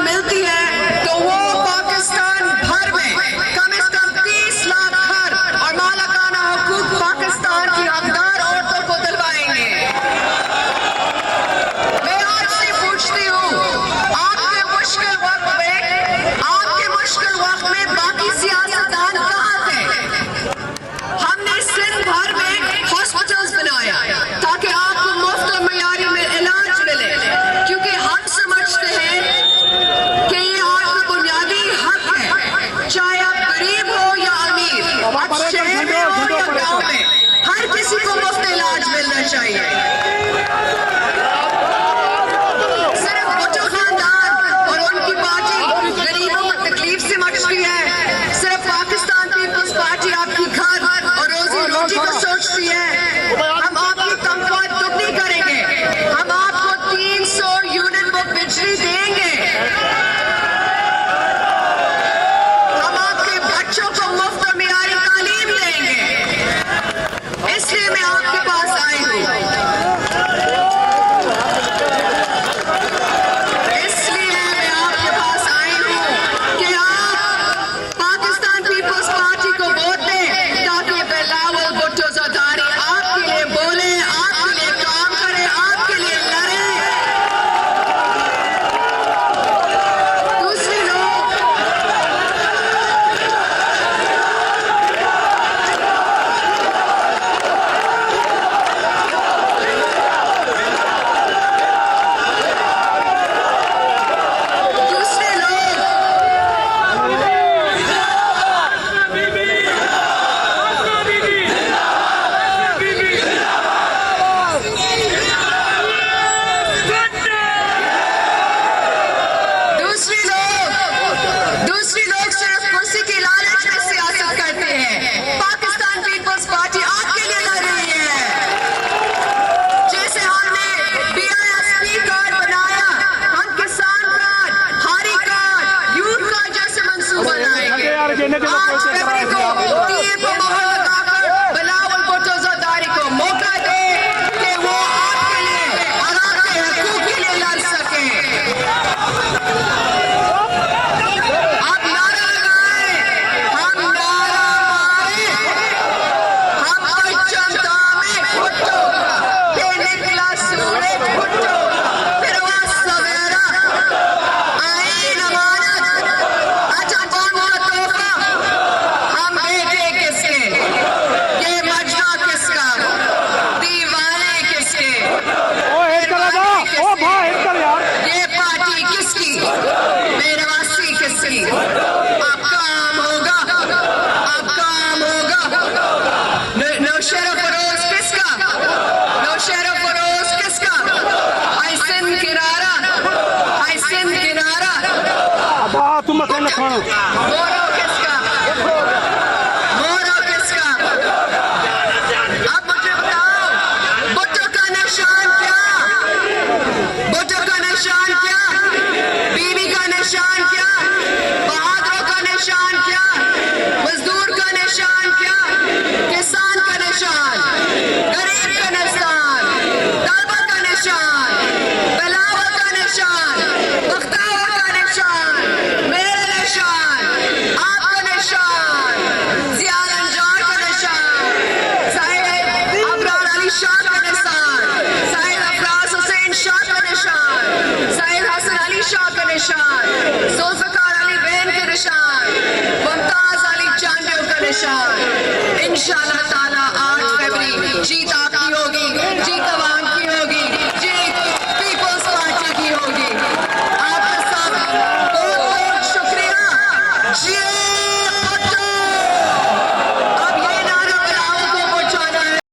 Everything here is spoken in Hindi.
मिलती है तो वो पाकिस्तान भर में कम से कम 30 लाख घर और मालिकाना हुकूक पाकिस्तान की हकदार औरतों को दिलवाएंगे। मैं आज से पूछती हूँ, आपके मुश्किल वक्त में बाकी सियासतदान कहाँ थे? हमने सिंध भर में हॉस्पिटल्स बनाया ताकि आपको मुफ्त और मयारी में इलाज मिले, क्योंकि हम समझते हैं कि ये आपका बुनियादी हक है, चाहे आप गरीब हो या अमीर, आप शहर में हो या गाँव में, हर किसी को मुफ्त इलाज मिलना चाहिए। सिर्फ भुट्टो खानदान और उनकी पार्टी गरीबों को तकलीफ से मचती है, सिर्फ पाकिस्तान पीपल्स पार्टी आपकी घर और रोजी रोटी को सोचती है। हम आपकी तनख्वाह दुगनी करेंगे, हम आपको 300 यूनिट वो बिजली देंगे, हम आपके बच्चों को मुफ्त और मियारी तालीम देंगे। इसलिए मैं आपके पास आई हूँ, कि आप पाकिस्तान पीपल्स पार्टी को वोट दें ताकि भुट्टो ज़रदारी आपके लिए बोले, आपके लिए काम करे, आपके लिए लड़े। दूसरे लोग सिर्फ कुर्सी की लालच में सियासत करते हैं। पाकिस्तान पीपल्स पार्टी आपके लिए लड़ रही है। जैसे हमने PPP कार्ड बनाया, हम किसान कार्ड, हारी कार्ड, यूथ कार्ड जैसे मंसूबा लाएंगे। आज फरवरी को तीर को मोहर लगाकर बिलावल भुट्टो ज़रदारी को मौका दे कि वो आपके लिए और आपके हकूक के लिए लड़ सके। आप नारा लगाएं, हम नारा मारें, हम जनता में भुट्टो ये निकला सूरज भुट्टो, फिरवा सवेरा आईन अमानत, अच्छा कौन का तोहफा, हम बेटे किसके, ये मजमा किसका, दीवाने किसके, ये पार्टी किसकी, मेरवासी किसकी। आप काम होगा, आप काम होगा। नौशेरा फरोज किसका, नौशेरा फरोज किसका, हाय सिंध किनारा, हाय सिंध किनारा। मोरो किसका, मोरो किसका। अब मुझे बताओ, भुट्टो का निशान क्या, भुट्टो का निशान क्या, बीबी का निशान क्या, बहादुरों का निशान क्या, मजदूर का निशान क्या, किसान का निशान, गरीब का निशान, तलबा का निशान, बिलावल का निशान, बख्तावर का निशान, मेरा निशान, आपका निशान, जियाल अंजार का निशान, साहिब अबरार अली शाह का निशान, साहिब अफराज हुसैन शाह का निशान, साहिब हसन अली शाह का निशान, जुल्फ़िकार अली बहन के निशान, मुमताज अली चांडियों का निशान। इंशाअल्लाह ताला 8 फरवरी जीत